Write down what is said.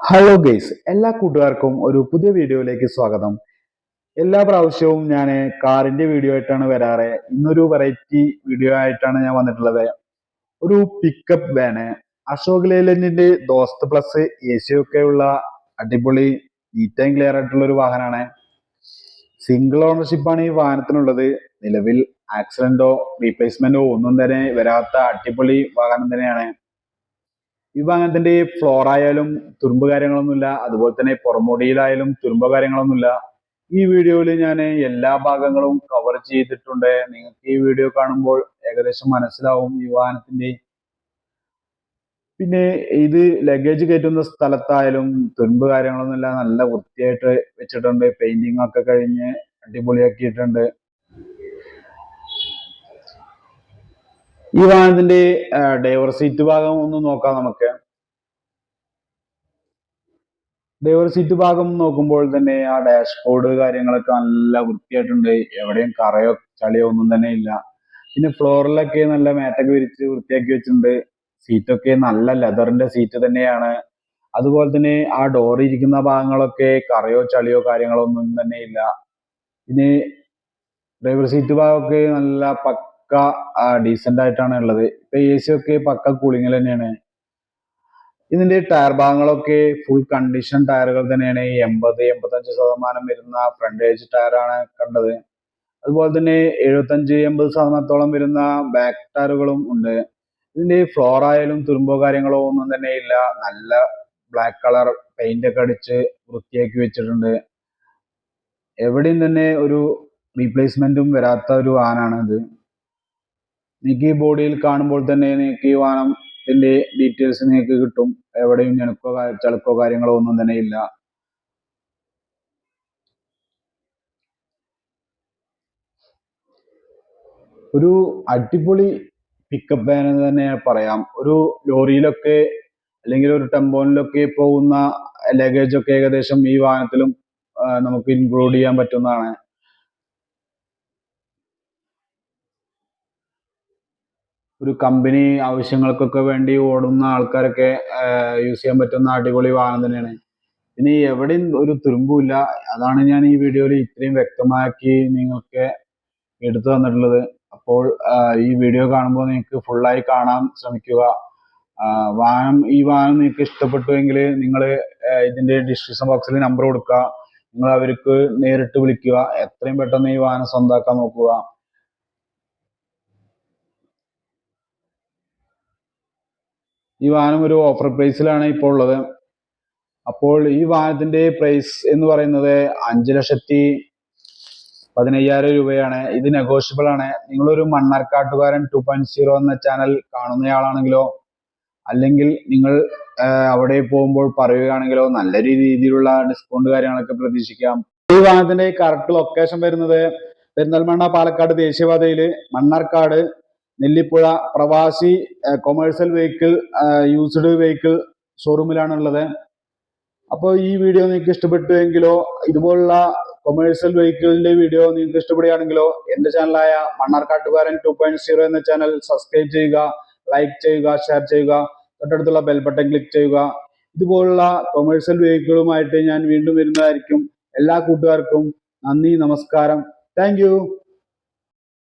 Hello guys, എല്ലാ കൂട്ടുകാർക്കും ഒരു പുതിയ വീഡിയോയിലേക്ക് സ്വാഗതം. എല്ലാ പ്രാവശ്യവും ഞാൻ കാറിന്റെ വീഡിയോ ആയിട്ടാണ് വരാറ്. ഇന്നൊരു വെറൈറ്റി വീഡിയോ ആയിട്ടാണ് ഞാൻ വന്നിട്ടുള്ളത്. ഒരു പിക്കപ്പ് വാന്, അശോക് ലേലൻഡിന്റെ ദോസ്ത് പ്ലസ് എ സി ഒക്കെ ഉള്ള അടിപൊളി നീറ്റ് ആൻഡ് ക്ലിയർ ആയിട്ടുള്ള ഒരു വാഹനമാണ്. സിംഗിൾ ഓണർഷിപ്പാണ് ഈ വാഹനത്തിനുള്ളത്. നിലവിൽ ആക്സിഡന്റോ റീപ്ലേസ്മെന്റോ ഒന്നും തന്നെ വരാത്ത അടിപൊളി വാഹനം തന്നെയാണ്. ഈ വാഹനത്തിന്റെ ഫ്ലോർ ആയാലും തുരുമ്പ് കാര്യങ്ങളൊന്നുമില്ല, അതുപോലെ തന്നെ പുറമുടിയിലായാലും തുരുമ്പോ കാര്യങ്ങളൊന്നുമില്ല. ഈ വീഡിയോയിൽ ഞാൻ എല്ലാ ഭാഗങ്ങളും കവർ ചെയ്തിട്ടുണ്ട്. നിങ്ങൾക്ക് ഈ വീഡിയോ കാണുമ്പോൾ ഏകദേശം മനസ്സിലാവും ഈ വാഹനത്തിന്റെ. പിന്നെ ഇത് ലഗേജ് കയറ്റുന്ന സ്ഥലത്തായാലും തുരുമ്പ് കാര്യങ്ങളൊന്നുമില്ല, നല്ല വൃത്തിയായിട്ട് വെച്ചിട്ടുണ്ട്. പെയിന്റിംഗ് ഒക്കെ കഴിഞ്ഞ് അടിപൊളിയാക്കിയിട്ടുണ്ട്. ഈ വാഹനത്തിന്റെ ഡ്രൈവർ സീറ്റ് ഭാഗം ഒന്ന് നോക്കാം നമുക്ക്. ഡ്രൈവർ സീറ്റ് ഭാഗം നോക്കുമ്പോൾ തന്നെ ആ ഡാഷ്ബോർഡ് കാര്യങ്ങളൊക്കെ നല്ല വൃത്തിയായിട്ടുണ്ട്. എവിടെയും കറയോ ചളിയോ ഒന്നും തന്നെ ഇല്ല. പിന്നെ ഫ്ലോറിലൊക്കെ നല്ല മാറ്റൊക്കെ വിരിച്ച് വൃത്തിയാക്കി വെച്ചിട്ടുണ്ട്. സീറ്റൊക്കെ നല്ല ലെതറിന്റെ സീറ്റ് തന്നെയാണ്. അതുപോലെ തന്നെ ആ ഡോർ ഇരിക്കുന്ന ഭാഗങ്ങളൊക്കെ കറയോ ചളിയോ കാര്യങ്ങളോ ഒന്നും തന്നെ ഇല്ല. പിന്നെ ഡ്രൈവർ സീറ്റ് ഭാഗമൊക്കെ നല്ല പക്ക ഡീസന്റ് ആയിട്ടാണ് ഉള്ളത്. ഇപ്പൊ എ സി ഒക്കെ പക്ക കൂളിങ്ങിൽ തന്നെയാണ്. ഇതിന്റെ ടയർ ഭാഗങ്ങളൊക്കെ ഫുൾ കണ്ടീഷൻ ടയറുകൾ തന്നെയാണ്. 80-85% വരുന്ന ഫ്രണ്ട് ഏജ് ടയറാണ് കണ്ടത്. അതുപോലെ തന്നെ 75-80% വരുന്ന ബാക്ക് ടയറുകളും ഉണ്ട്. ഇതിന്റെ ഫ്ലോർ ആയാലും തുരുമ്പോ കാര്യങ്ങളോ ഒന്നും തന്നെ ഇല്ല. നല്ല ബ്ലാക്ക് കളർ പെയിന്റ് ഒക്കെ അടിച്ച് വൃത്തിയാക്കി വെച്ചിട്ടുണ്ട്. എവിടെയും തന്നെ ഒരു റീപ്ലേസ്മെന്റും വരാത്ത ഒരു വാഹനമാണ് ഇത്. നിങ്ങൾക്ക് ഈ ബോഡിയിൽ കാണുമ്പോൾ തന്നെ നിങ്ങൾക്ക് ഈ വാഹനത്തിന്റെ ഡീറ്റെയിൽസ് നിങ്ങൾക്ക് കിട്ടും. എവിടെയും ചളുക്കോ കാര്യങ്ങളോ ഒന്നും തന്നെ ഇല്ല. ഒരു അടിപൊളി പിക്കപ്പ് വാൻ എന്ന് തന്നെ പറയാം. ഒരു ലോറിയിലൊക്കെ അല്ലെങ്കിൽ ഒരു ടെമ്പോനിലൊക്കെ പോകുന്ന ലഗേജ് ഒക്കെ ഏകദേശം ഈ വാഹനത്തിലും നമുക്ക് ഇൻക്ലൂഡ് ചെയ്യാൻ പറ്റുന്നതാണ്. ഒരു കമ്പനി ആവശ്യങ്ങൾക്കൊക്കെ വേണ്ടി ഓടുന്ന ആൾക്കാരൊക്കെ യൂസ് ചെയ്യാൻ പറ്റുന്ന അടിപൊളി വാഹനം തന്നെയാണ്. ഇനി എവിടെയും ഒരു തുരുമ്പുമില്ല. അതാണ് ഞാൻ ഈ വീഡിയോയിൽ ഇത്രയും വ്യക്തമാക്കി നിങ്ങൾക്ക് എടുത്തു തന്നിട്ടുള്ളത്. അപ്പോൾ ഈ വീഡിയോ കാണുമ്പോൾ നിങ്ങൾക്ക് ഫുള്ളായി കാണാൻ ശ്രമിക്കുക. ഈ വാഹനം നിങ്ങൾക്ക് ഇഷ്ടപ്പെട്ടുവെങ്കിൽ നിങ്ങൾ ഇതിന്റെ ഡിസ്ക്രിപ്ഷൻ ബോക്സിൽ നമ്പർ കൊടുക്കുക. നിങ്ങൾ അവർക്ക് നേരിട്ട് വിളിക്കുക. എത്രയും പെട്ടെന്ന് ഈ വാഹനം സ്വന്തമാക്കാൻ നോക്കുക. ഈ വാഹനം ഒരു ഓഫർ പ്രൈസിലാണ് ഇപ്പോൾ ഉള്ളത്. അപ്പോൾ ഈ വാഹനത്തിന്റെ പ്രൈസ് എന്ന് പറയുന്നത് 5,15,000 രൂപയാണ്. ഇത് നെഗോഷ്യബിൾ ആണ്. നിങ്ങളൊരു മണ്ണാർക്കാട്ടുകാരൻ 2.0 എന്ന ചാനൽ കാണുന്നയാളാണെങ്കിലോ, അല്ലെങ്കിൽ നിങ്ങൾ അവിടെ പോകുമ്പോൾ പറയുകയാണെങ്കിലോ നല്ല രീതിയിലുള്ള ഡിസ്കൗണ്ട് കാര്യങ്ങളൊക്കെ പ്രതീക്ഷിക്കാം. ഈ വാഹനത്തിന്റെ കറക്റ്റ് ലൊക്കേഷൻ വരുന്നത് പെരിന്തൽമണ്ണ പാലക്കാട് ദേശീയപാതയില് മണ്ണാർക്കാട് നെല്ലിപ്പുഴ പ്രവാസി കൊമേഴ്സ്യൽ വെഹിക്കിൾ യൂസ്ഡ് വെഹിക്കിൾ ഷോറൂമിലാണ് ഉള്ളത്. അപ്പോൾ ഈ വീഡിയോ നിങ്ങൾക്ക് ഇഷ്ടപ്പെട്ടുവെങ്കിലോ, ഇതുപോലുള്ള കൊമേഴ്സ്യൽ വെഹിക്കിളിന്റെ വീഡിയോ നിങ്ങൾക്ക് ഇഷ്ടപ്പെടുകയാണെങ്കിലോ, എന്റെ ചാനലായ മണ്ണാർക്കാട്ടുകാരൻ 2.0 എന്ന ചാനൽ സബ്സ്ക്രൈബ് ചെയ്യുക, ലൈക്ക് ചെയ്യുക, ഷെയർ ചെയ്യുക, തൊട്ടടുത്തുള്ള ബെൽ ബട്ടൺ ക്ലിക്ക് ചെയ്യുക. ഇതുപോലുള്ള കൊമേഴ്സ്യൽ വെഹിക്കിളുമായിട്ട് ഞാൻ വീണ്ടും വരുന്നതായിരിക്കും. എല്ലാ കൂട്ടുകാർക്കും നന്ദി, നമസ്കാരം. Thank you.